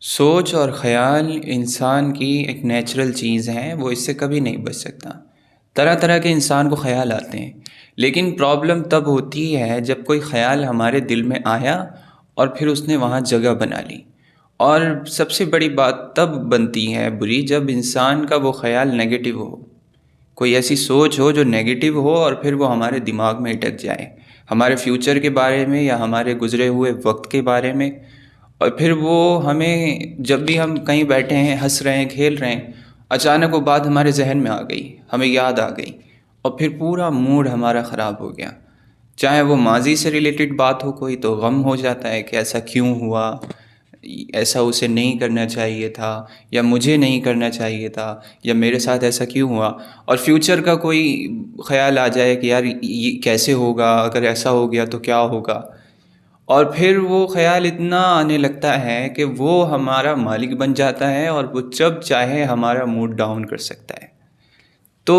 سوچ اور خیال انسان کی ایک نیچرل چیز ہے، وہ اس سے کبھی نہیں بچ سکتا۔ طرح طرح کے انسان کو خیال آتے ہیں، لیکن پرابلم تب ہوتی ہے جب کوئی خیال ہمارے دل میں آیا اور پھر اس نے وہاں جگہ بنا لی۔ اور سب سے بڑی بات تب بنتی ہے بری، جب انسان کا وہ خیال نیگیٹو ہو، کوئی ایسی سوچ ہو جو نیگیٹو ہو اور پھر وہ ہمارے دماغ میں اٹک جائے، ہمارے فیوچر کے بارے میں یا ہمارے گزرے ہوئے وقت کے بارے میں۔ اور پھر وہ ہمیں جب بھی ہم کہیں بیٹھے ہیں، ہنس رہے ہیں، کھیل رہے ہیں، اچانک وہ بات ہمارے ذہن میں آ گئی، ہمیں یاد آ گئی، اور پھر پورا موڈ ہمارا خراب ہو گیا۔ چاہے وہ ماضی سے ریلیٹڈ بات ہو کوئی، تو غم ہو جاتا ہے کہ ایسا کیوں ہوا، ایسا اسے نہیں کرنا چاہیے تھا، یا مجھے نہیں کرنا چاہیے تھا، یا میرے ساتھ ایسا کیوں ہوا۔ اور فیوچر کا کوئی خیال آ جائے کہ یار یہ کیسے ہوگا، اگر ایسا ہو گیا تو کیا ہوگا۔ اور پھر وہ خیال اتنا آنے لگتا ہے کہ وہ ہمارا مالک بن جاتا ہے، اور وہ جب چاہے ہمارا موڈ ڈاؤن کر سکتا ہے۔ تو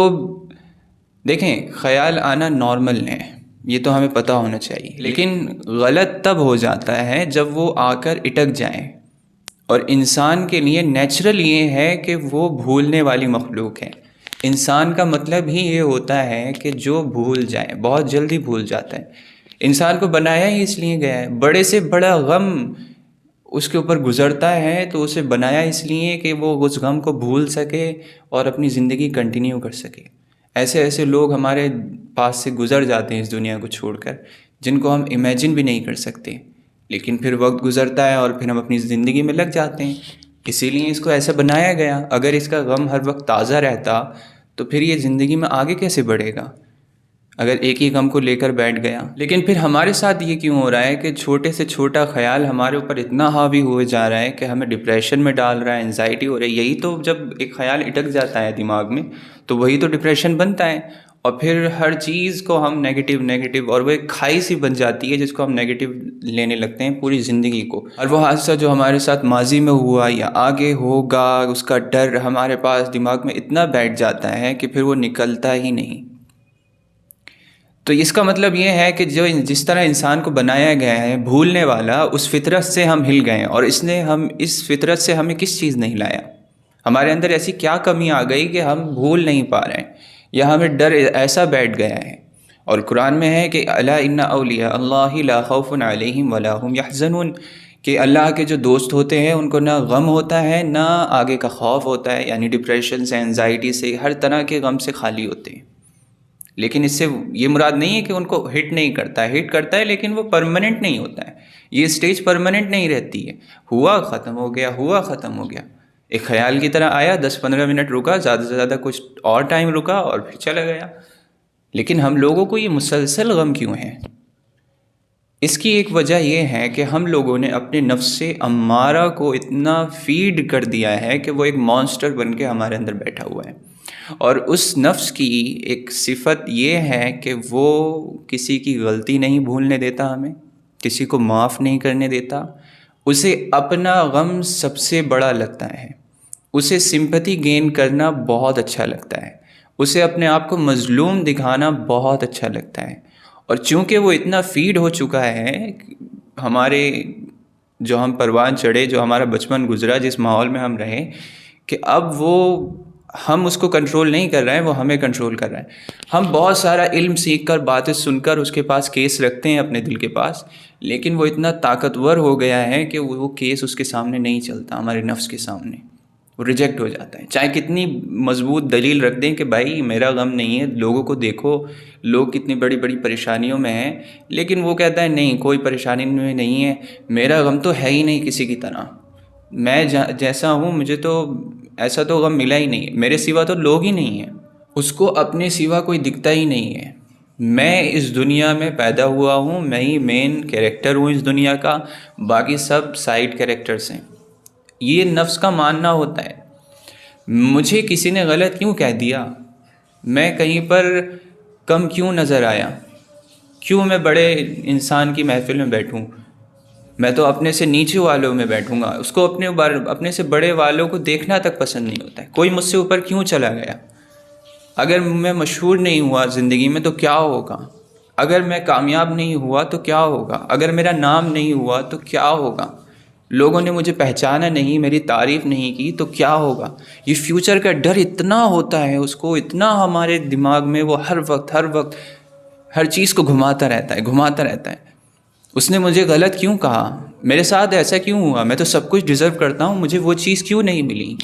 دیکھیں، خیال آنا نارمل ہے، یہ تو ہمیں پتہ ہونا چاہیے، لیکن غلط تب ہو جاتا ہے جب وہ آ کر اٹک جائیں۔ اور انسان کے لیے نیچرل یہ ہے کہ وہ بھولنے والی مخلوق ہے۔ انسان کا مطلب ہی یہ ہوتا ہے کہ جو بھول جائے، بہت جلدی بھول جاتا ہے۔ انسان کو بنایا ہی اس لیے گیا ہے، بڑے سے بڑا غم اس کے اوپر گزرتا ہے تو اسے بنایا اس لیے کہ وہ اس غم کو بھول سکے اور اپنی زندگی کنٹینیو کر سکے۔ ایسے ایسے لوگ ہمارے پاس سے گزر جاتے ہیں اس دنیا کو چھوڑ کر، جن کو ہم امیجن بھی نہیں کر سکتے، لیکن پھر وقت گزرتا ہے اور پھر ہم اپنی زندگی میں لگ جاتے ہیں۔ اسی لیے اس کو ایسا بنایا گیا۔ اگر اس کا غم ہر وقت تازہ رہتا تو پھر یہ زندگی میں آگے کیسے بڑھے گا، اگر ایک ہی غم کو لے کر بیٹھ گیا۔ لیکن پھر ہمارے ساتھ یہ کیوں ہو رہا ہے کہ چھوٹے سے چھوٹا خیال ہمارے اوپر اتنا حاوی ہوئے جا رہا ہے کہ ہمیں ڈپریشن میں ڈال رہا ہے، انزائٹی ہو رہی ہے۔ یہی تو جب ایک خیال اٹک جاتا ہے دماغ میں تو وہی تو ڈپریشن بنتا ہے، اور پھر ہر چیز کو ہم نیگیٹو، اور وہ ایک کھائی سی بن جاتی ہے جس کو ہم نیگیٹو لینے لگتے ہیں پوری زندگی کو۔ اور وہ حادثہ جو ہمارے ساتھ ماضی میں ہوا یا آگے ہوگا، اس کا ڈر ہمارے پاس دماغ میں اتنا بیٹھ جاتا ہے کہ پھر وہ نکلتا ہی نہیں۔ تو اس کا مطلب یہ ہے کہ جس طرح انسان کو بنایا گیا ہے بھولنے والا، اس فطرت سے ہم ہل گئے، اور اس فطرت سے ہمیں کس چیز نہیں لایا؟ ہمارے اندر ایسی کیا کمی آ گئی کہ ہم بھول نہیں پا رہے ہیں، یا ہمیں ڈر ایسا بیٹھ گیا ہے۔ اور قرآن میں ہے کہ الا ان اولیاء اللہ لا خوف علیہم ولا هم یحزنون، کہ اللہ کے جو دوست ہوتے ہیں ان کو نہ غم ہوتا ہے نہ آگے کا خوف ہوتا ہے، یعنی ڈپریشن سے، انزائٹی سے، ہر طرح کے غم سے خالی ہوتے ہیں۔ لیکن اس سے یہ مراد نہیں ہے کہ ان کو ہٹ نہیں کرتا ہے، ہٹ کرتا ہے لیکن وہ پرماننٹ نہیں ہوتا ہے، یہ سٹیج پرماننٹ نہیں رہتی ہے۔ ہوا ختم ہو گیا، ہوا ختم ہو گیا، ایک خیال کی طرح آیا، 10-15 منٹ رکا، زیادہ سے زیادہ کچھ اور ٹائم رکا اور پھر چلا گیا۔ لیکن ہم لوگوں کو یہ مسلسل غم کیوں ہے؟ اس کی ایک وجہ یہ ہے کہ ہم لوگوں نے اپنے نفس امارہ کو اتنا فیڈ کر دیا ہے کہ وہ ایک مانسٹر بن کے ہمارے اندر بیٹھا ہوا ہے۔ اور اس نفس کی ایک صفت یہ ہے کہ وہ کسی کی غلطی نہیں بھولنے دیتا، ہمیں کسی کو معاف نہیں کرنے دیتا، اسے اپنا غم سب سے بڑا لگتا ہے، اسے سمپتھی گین کرنا بہت اچھا لگتا ہے، اسے اپنے آپ کو مظلوم دکھانا بہت اچھا لگتا ہے۔ اور چونکہ وہ اتنا فیڈ ہو چکا ہے، ہمارے جو ہم پروان چڑھے، جو ہمارا بچپن گزرا، جس ماحول میں ہم رہے، کہ اب وہ ہم اس کو کنٹرول نہیں کر رہے ہیں، وہ ہمیں کنٹرول کر رہے ہیں۔ ہم بہت سارا علم سیکھ کر، باتیں سن کر اس کے پاس کیس رکھتے ہیں اپنے دل کے پاس، لیکن وہ اتنا طاقتور ہو گیا ہے کہ وہ کیس اس کے سامنے نہیں چلتا، ہمارے نفس کے سامنے وہ ریجیکٹ ہو جاتا ہے۔ چاہے کتنی مضبوط دلیل رکھ دیں کہ بھائی میرا غم نہیں ہے، لوگوں کو دیکھو، لوگ کتنی بڑی بڑی پریشانیوں میں ہیں، لیکن وہ کہتا ہے نہیں، کوئی پریشانی میں نہیں ہے، میرا غم تو ہے ہی نہیں کسی کی طرح، میں جیسا ہوں مجھے تو ایسا تو غم ملا ہی نہیں ہے، میرے سوا تو لوگ ہی نہیں ہیں، اس کو اپنے سوا کوئی دکھتا ہی نہیں ہے۔ میں اس دنیا میں پیدا ہوا ہوں، میں ہی مین کیریکٹر ہوں اس دنیا کا، باقی سب سائیڈ کیریکٹرز ہیں۔ یہ نفس کا ماننا ہوتا ہے۔ مجھے کسی نے غلط کیوں کہہ دیا، میں کہیں پر کم کیوں نظر آیا، کیوں میں بڑے انسان کی محفل میں بیٹھوں، میں تو اپنے سے نیچے والوں میں بیٹھوں گا، اس کو اپنے سے بڑے والوں کو دیکھنا تک پسند نہیں ہوتا ہے۔ کوئی مجھ سے اوپر کیوں چلا گیا؟ اگر میں مشہور نہیں ہوا زندگی میں تو کیا ہوگا؟ اگر میں کامیاب نہیں ہوا تو کیا ہوگا؟ اگر میرا نام نہیں ہوا تو کیا ہوگا؟ لوگوں نے مجھے پہچانا نہیں، میری تعریف نہیں کی تو کیا ہوگا؟ یہ فیوچر کا ڈر اتنا ہوتا ہے اس کو، اتنا ہمارے دماغ میں وہ ہر وقت ہر چیز کو گھماتا رہتا ہے. اس نے مجھے غلط کیوں کہا؟ میرے ساتھ ایسا کیوں ہوا؟ میں تو سب کچھ ڈیزرو کرتا ہوں، مجھے وہ چیز کیوں نہیں ملی؟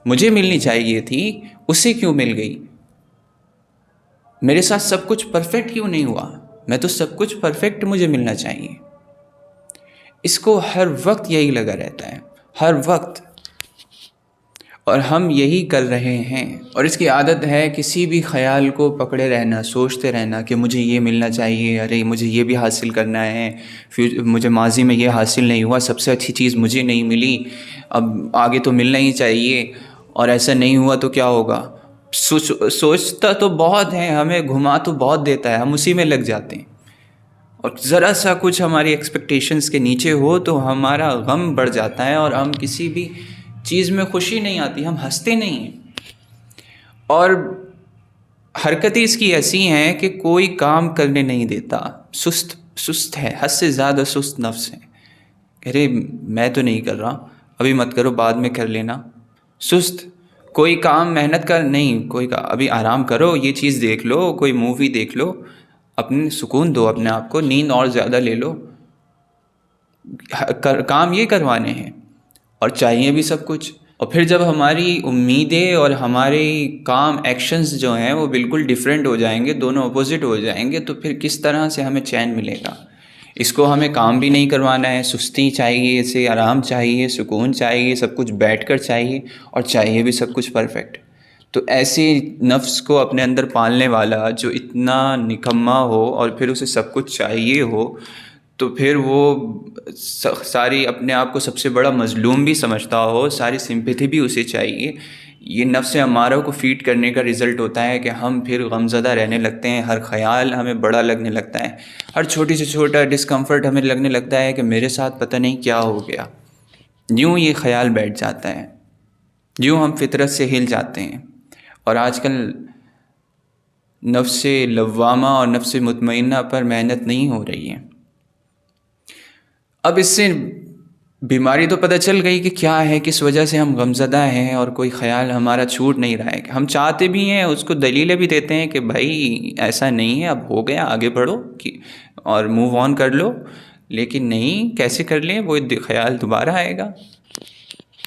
مجھے ملنی چاہیے تھی، اسے کیوں مل گئی؟ میرے ساتھ سب کچھ پرفیکٹ کیوں نہیں ہوا؟ میں تو سب کچھ پرفیکٹ مجھے ملنا چاہیے. اس کو ہر وقت یہی لگا رہتا ہے، ہر وقت. اور ہم یہی کر رہے ہیں، اور اس کی عادت ہے کسی بھی خیال کو پکڑے رہنا، سوچتے رہنا کہ مجھے یہ ملنا چاہیے، ارے مجھے یہ بھی حاصل کرنا ہے، مجھے ماضی میں یہ حاصل نہیں ہوا، سب سے اچھی چیز مجھے نہیں ملی، اب آگے تو ملنا ہی چاہیے، اور ایسا نہیں ہوا تو کیا ہوگا؟ سوچتا تو بہت ہے، ہمیں گھما تو بہت دیتا ہے، ہم اسی میں لگ جاتے ہیں. اور ذرا سا کچھ ہماری ایکسپیکٹیشنز کے نیچے ہو تو ہمارا غم بڑھ جاتا ہے، اور ہم کسی بھی چیز میں خوشی نہیں آتی، ہم ہنستے نہیں ہیں. اور حرکتیں اس کی ایسی ہیں کہ کوئی کام کرنے نہیں دیتا، سست ہے، حد سے زیادہ سست نفس ہے. کہہ رہے میں تو نہیں کر رہا، ابھی مت کرو، بعد میں کر لینا. سست، کوئی کام محنت کر نہیں، ابھی آرام کرو، یہ چیز دیکھ لو، کوئی مووی دیکھ لو، اپنے سکون دو اپنے آپ کو، نیند اور زیادہ لے لو. کام یہ کروانے ہیں اور چاہیے بھی سب کچھ. اور پھر جب ہماری امیدیں اور ہمارے کام ایکشنز جو ہیں وہ بالکل ڈیفرنٹ ہو جائیں گے، دونوں اپوزٹ ہو جائیں گے، تو پھر کس طرح سے ہمیں چین ملے گا؟ اس کو ہمیں کام بھی نہیں کروانا ہے، سستی چاہیے، اسے آرام چاہیے، سکون چاہیے، سب کچھ بیٹھ کر چاہیے، اور چاہیے بھی سب کچھ پرفیکٹ. تو ایسے نفس کو اپنے اندر پالنے والا جو اتنا نکما ہو اور پھر اسے سب کچھ چاہیے ہو، تو پھر وہ ساری اپنے آپ کو سب سے بڑا مظلوم بھی سمجھتا ہو، ساری سمپیتھی بھی اسے چاہیے. یہ نفس امارہ کو فیڈ کرنے کا رزلٹ ہوتا ہے کہ ہم پھر غمزدہ رہنے لگتے ہیں، ہر خیال ہمیں بڑا لگنے لگتا ہے، ہر چھوٹی سے چھوٹا ڈسکمفرٹ ہمیں لگنے لگتا ہے کہ میرے ساتھ پتہ نہیں کیا ہو گیا. یوں یہ خیال بیٹھ جاتا ہے، یوں ہم فطرت سے ہل جاتے ہیں. اور آج کل نفس لوامہ اور نفس مطمئنہ پر محنت نہیں ہو رہی ہے. اب اس سے بیماری تو پتہ چل گئی کہ کیا ہے، کس وجہ سے ہم غمزدہ ہیں اور کوئی خیال ہمارا چھوٹ نہیں رہا ہے. ہم چاہتے بھی ہیں، اس کو دلیلیں بھی دیتے ہیں کہ بھائی ایسا نہیں ہے، اب ہو گیا، آگے بڑھو اور موو آن کر لو. لیکن نہیں، کیسے کر لیں؟ وہ خیال دوبارہ آئے گا،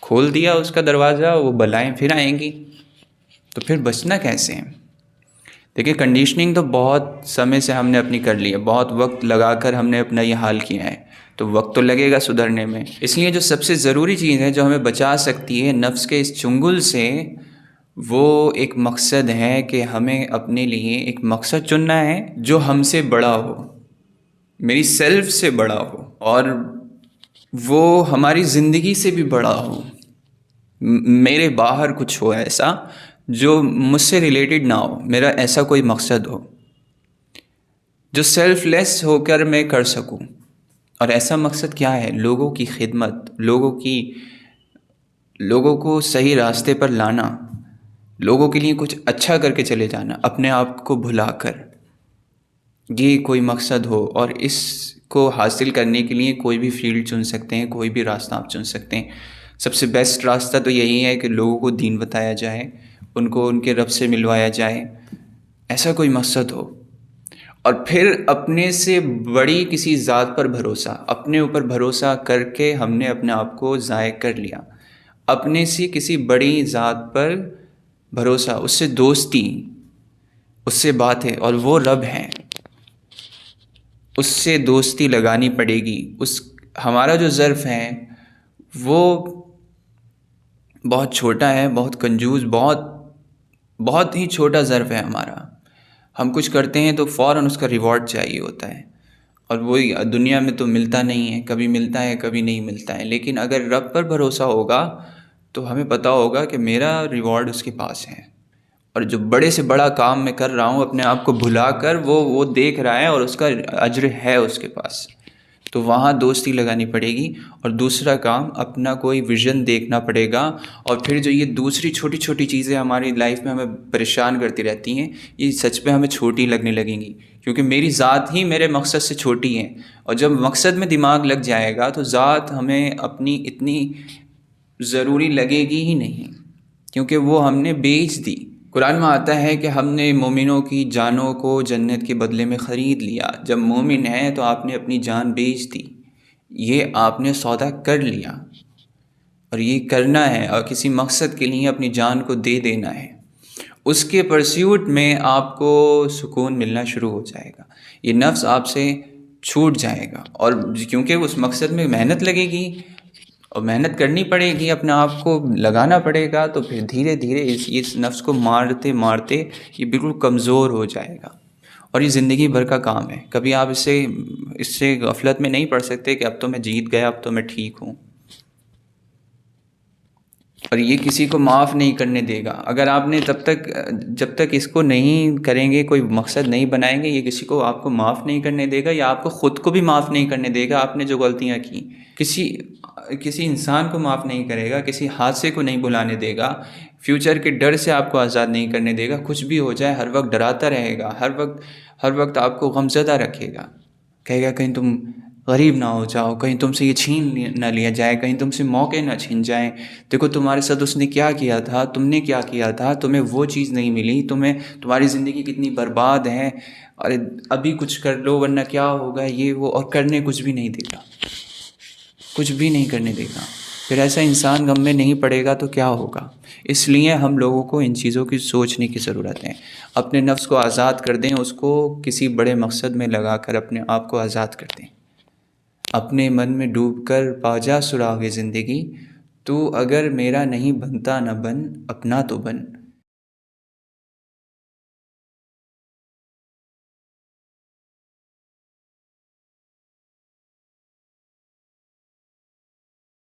کھول دیا اس کا دروازہ، وہ بلائیں پھر آئیں گی. تو پھر بچنا کیسے ہیں؟ دیکھیں، کنڈیشننگ تو بہت سمے سے ہم نے اپنی کر لی ہے، بہت وقت لگا کر ہم نے اپنا یہ حال کیا ہے، تو وقت تو لگے گا سدھرنے میں. اس لیے جو سب سے ضروری چیز ہے جو ہمیں بچا سکتی ہے نفس کے اس چنگل سے، وہ ایک مقصد ہے کہ ہمیں اپنے لیے ایک مقصد چننا ہے جو ہم سے بڑا ہو، میری سیلف سے بڑا ہو، اور وہ ہماری زندگی سے بھی بڑا ہو. میرے باہر کچھ ہو ایسا جو مجھ سے ریلیٹڈ نہ ہو، میرا ایسا کوئی مقصد ہو جو سیلف لیس ہو کر میں کر سکوں. اور ایسا مقصد کیا ہے؟ لوگوں کی خدمت، لوگوں کو صحیح راستے پر لانا، لوگوں کے لیے کچھ اچھا کر کے چلے جانا، اپنے آپ کو بھلا کر. یہ کوئی مقصد ہو، اور اس کو حاصل کرنے کے لیے کوئی بھی فیلڈ چن سکتے ہیں، کوئی بھی راستہ آپ چن سکتے ہیں. سب سے بیسٹ راستہ تو یہی ہے کہ لوگوں کو دین بتایا جائے، ان کو ان کے رب سے ملوایا جائے، ایسا کوئی مقصد ہو. اور پھر اپنے سے بڑی کسی ذات پر بھروسہ، اپنے اوپر بھروسہ کر کے ہم نے اپنے آپ کو ضائع کر لیا. اپنے سے کسی بڑی ذات پر بھروسہ، اس سے دوستی، اس سے بات ہے، اور وہ رب ہے. اس سے دوستی لگانی پڑے گی. ہمارا جو ظرف ہے وہ بہت چھوٹا ہے، بہت کنجوس، بہت ہی چھوٹا ظرف ہے ہمارا. ہم کچھ کرتے ہیں تو فوراً اس کا ریوارڈ چاہیے ہوتا ہے، اور وہی دنیا میں تو ملتا نہیں ہے، کبھی ملتا ہے کبھی نہیں ملتا ہے. لیکن اگر رب پر بھروسہ ہوگا تو ہمیں پتہ ہوگا کہ میرا ریوارڈ اس کے پاس ہے، اور جو بڑے سے بڑا کام میں کر رہا ہوں اپنے آپ کو بھلا کر، وہ دیکھ رہا ہے، اور اس کا اجر ہے اس کے پاس. تو وہاں دوستی لگانی پڑے گی، اور دوسرا کام اپنا کوئی ویژن دیکھنا پڑے گا۔ اور پھر جو یہ دوسری چھوٹی چھوٹی چیزیں ہماری لائف میں ہمیں پریشان کرتی رہتی ہیں، یہ سچ میں ہمیں چھوٹی لگنے لگیں گی، کیونکہ میری ذات ہی میرے مقصد سے چھوٹی ہے۔ اور جب مقصد میں دماغ لگ جائے گا تو ذات ہمیں اپنی اتنی ضروری لگے گی ہی نہیں، کیونکہ وہ ہم نے بیچ دی۔ قرآن میں آتا ہے کہ ہم نے مومنوں کی جانوں کو جنت کے بدلے میں خرید لیا۔ جب مومن ہیں تو آپ نے اپنی جان بیچ دی، یہ آپ نے سودا کر لیا، اور یہ کرنا ہے، اور کسی مقصد کے لیے اپنی جان کو دے دینا ہے۔ اس کے پرسیوٹ میں آپ کو سکون ملنا شروع ہو جائے گا، یہ نفس آپ سے چھوٹ جائے گا، اور کیونکہ اس مقصد میں محنت لگے گی اور محنت کرنی پڑے گی، اپنے آپ کو لگانا پڑے گا، تو پھر دھیرے دھیرے اس نفس کو مارتے مارتے یہ بالکل کمزور ہو جائے گا۔ اور یہ زندگی بھر کا کام ہے، کبھی آپ اس سے غفلت میں نہیں پڑ سکتے کہ اب تو میں جیت گیا، اب تو میں ٹھیک ہوں۔ اور یہ کسی کو معاف نہیں کرنے دے گا۔ اگر آپ نے جب تک اس کو نہیں کریں گے، کوئی مقصد نہیں بنائیں گے، یہ کسی کو آپ کو معاف نہیں کرنے دے گا، یا آپ کو خود کو بھی معاف نہیں کرنے دے گا۔ آپ نے جو غلطیاں کی، کسی انسان کو معاف نہیں کرے گا، کسی حادثے کو نہیں بلانے دے گا، فیوچر کے ڈر سے آپ کو آزاد نہیں کرنے دے گا۔ کچھ بھی ہو جائے ہر وقت ڈراتا رہے گا، ہر وقت آپ کو غمزدہ رکھے گا، کہے گا کہیں تم غریب نہ ہو جاؤ، کہیں تم سے یہ چھین نہ لیا جائے، کہیں تم سے موقع نہ چھین جائیں۔ دیکھو تمہارے ساتھ اس نے کیا کیا تھا، تم نے کیا کیا تھا، تمہیں وہ چیز نہیں ملی، تمہاری زندگی کتنی برباد ہے، اور ابھی کچھ کر لو ورنہ کیا ہوگا، یہ وہ، اور کرنے کچھ بھی نہیں دے گا، کچھ بھی نہیں کرنے دے گا۔ پھر ایسا انسان غم میں نہیں پڑے گا تو کیا ہوگا؟ اس لیے ہم لوگوں کو ان چیزوں کی سوچنے کی ضرورت ہے۔ اپنے نفس کو آزاد کر دیں، اس کو کسی بڑے مقصد میں لگا کر اپنے آپ کو آزاد کر دیں۔ اپنے من میں ڈوب کر پا جا سراغ زندگی، تو اگر میرا نہیں بنتا نہ بن، اپنا تو بن۔